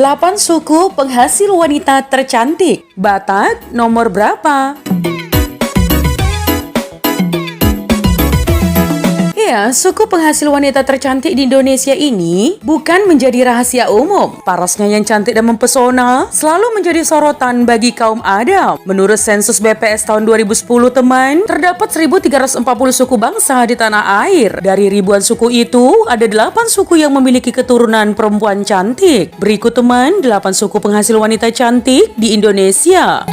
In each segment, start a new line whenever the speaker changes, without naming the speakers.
8 suku penghasil wanita tercantik. Batak nomor berapa? Ya, suku penghasil wanita tercantik di Indonesia ini bukan menjadi rahasia umum. Parasnya yang cantik dan mempesona selalu menjadi sorotan bagi kaum Adam. Menurut sensus BPS tahun 2010, teman, terdapat 1.340 suku bangsa di tanah air. Dari ribuan suku itu, ada 8 suku yang memiliki keturunan perempuan cantik. Berikut, teman, 8 suku penghasil wanita cantik di Indonesia.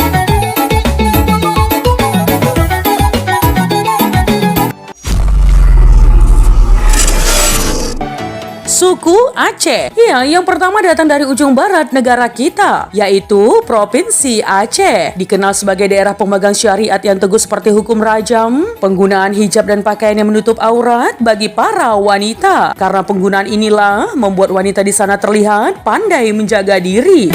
Suku Aceh. Ya, yang pertama datang dari ujung barat negara kita, yaitu Provinsi Aceh. Dikenal sebagai daerah pemegang syariat yang teguh seperti hukum rajam, penggunaan hijab dan pakaian yang menutup aurat bagi para wanita. Karena penggunaan inilah membuat wanita di sana terlihat pandai menjaga diri.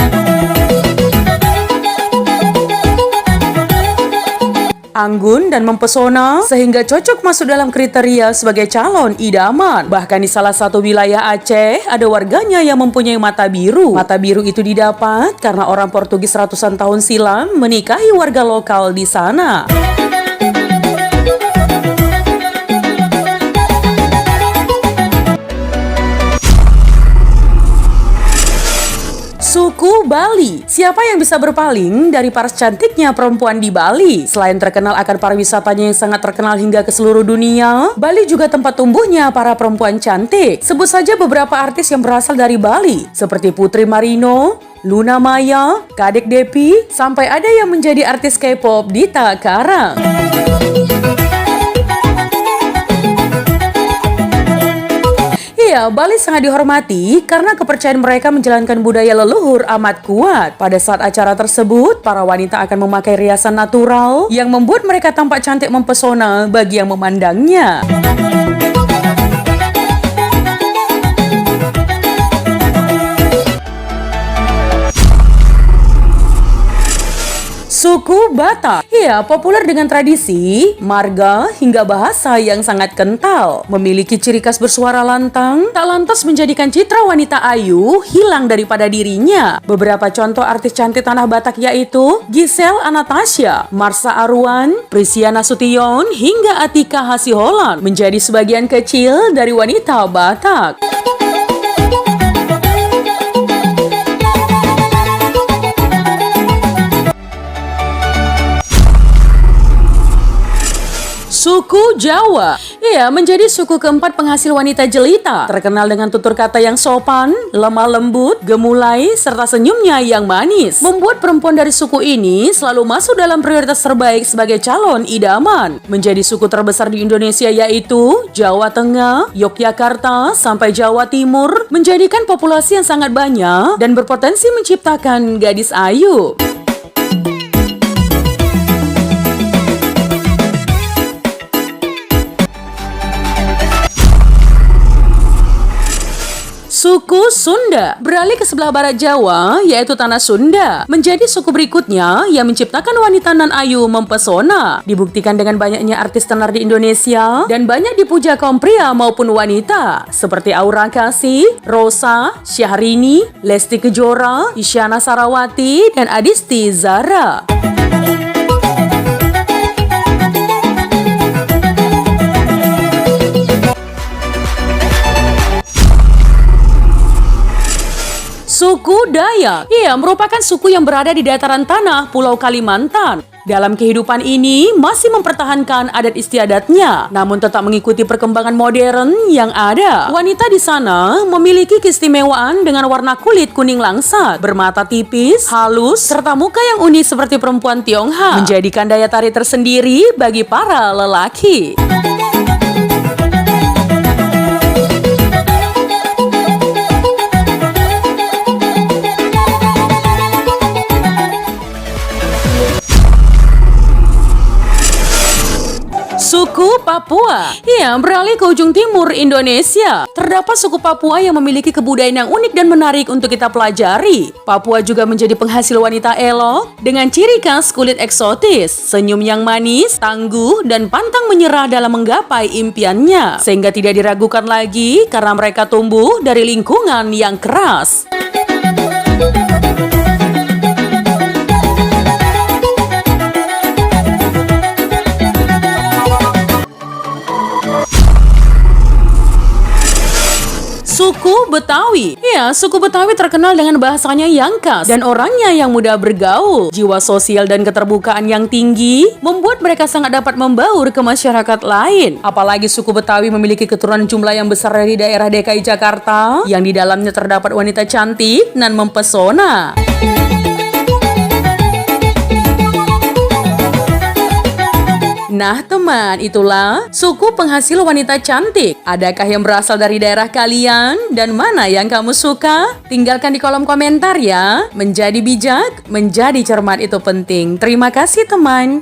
Anggun dan mempesona sehingga cocok masuk dalam kriteria sebagai calon idaman. Bahkan di salah satu wilayah Aceh ada warganya yang mempunyai mata biru. Mata biru itu didapat karena orang Portugis ratusan tahun silam menikahi warga lokal di sana. Suku Bali. Siapa yang bisa berpaling dari paras cantiknya perempuan di Bali? Selain terkenal akan pariwisatanya yang sangat terkenal hingga ke seluruh dunia, Bali juga tempat tumbuhnya para perempuan cantik. Sebut saja beberapa artis yang berasal dari Bali, seperti Putri Marino, Luna Maya, Kadek Devi, sampai ada yang menjadi artis K-pop Dita Karang. Ya, Bali sangat dihormati karena kepercayaan mereka menjalankan budaya leluhur amat kuat. Pada saat acara tersebut, para wanita akan memakai riasan natural yang membuat mereka tampak cantik mempesona bagi yang memandangnya. Suku Batak. Ya, populer dengan tradisi, marga, hingga bahasa yang sangat kental. Memiliki ciri khas bersuara lantang, tak lantas menjadikan citra wanita ayu hilang daripada dirinya. Beberapa contoh artis cantik tanah Batak yaitu Giselle Anastasia, Marsha Arwan, Prisia Nasution, hingga Atika Hasiholan menjadi sebagian kecil dari wanita Batak. Suku Jawa. Ya, menjadi suku keempat penghasil wanita jelita. Terkenal dengan tutur kata yang sopan, lemah lembut, gemulai, serta senyumnya yang manis. Membuat perempuan dari suku ini selalu masuk dalam prioritas terbaik sebagai calon idaman. Menjadi suku terbesar di Indonesia yaitu Jawa Tengah, Yogyakarta, sampai Jawa Timur. Menjadikan populasi yang sangat banyak dan berpotensi menciptakan gadis ayu. Suku Sunda. Beralih ke sebelah barat Jawa, yaitu tanah Sunda, menjadi suku berikutnya yang menciptakan wanita nan ayu mempesona. Dibuktikan dengan banyaknya artis tenar di Indonesia dan banyak dipuja kaum pria maupun wanita, seperti Aura Kasih, Rosa, Syahrini, Lesti Kejora, Isyana Sarawati, dan Adisti Zara. Suku Dayak. Ia merupakan suku yang berada di dataran tanah Pulau Kalimantan. Dalam kehidupan ini masih mempertahankan adat istiadatnya, namun tetap mengikuti perkembangan modern yang ada. Wanita di sana memiliki keistimewaan dengan warna kulit kuning langsat, bermata tipis, halus, serta muka yang unik seperti perempuan Tionghoa, menjadikan daya tarik tersendiri bagi para lelaki. Suku Papua. Ya, beralih ke ujung timur Indonesia. Terdapat suku Papua yang memiliki kebudayaan yang unik dan menarik untuk kita pelajari. Papua juga menjadi penghasil wanita elok dengan ciri khas kulit eksotis, senyum yang manis, tangguh, dan pantang menyerah dalam menggapai impiannya. Sehingga tidak diragukan lagi karena mereka tumbuh dari lingkungan yang keras. Suku Betawi. Ya, suku Betawi terkenal dengan bahasanya yang khas dan orangnya yang mudah bergaul. Jiwa sosial dan keterbukaan yang tinggi membuat mereka sangat dapat membaur ke masyarakat lain. Apalagi suku Betawi memiliki keturunan jumlah yang besar dari daerah DKI Jakarta yang di dalamnya terdapat wanita cantik dan mempesona. Nah teman, itulah suku penghasil wanita cantik. Adakah yang berasal dari daerah kalian? Dan mana yang kamu suka? Tinggalkan di kolom komentar ya. Menjadi bijak, menjadi cermat itu penting. Terima kasih teman.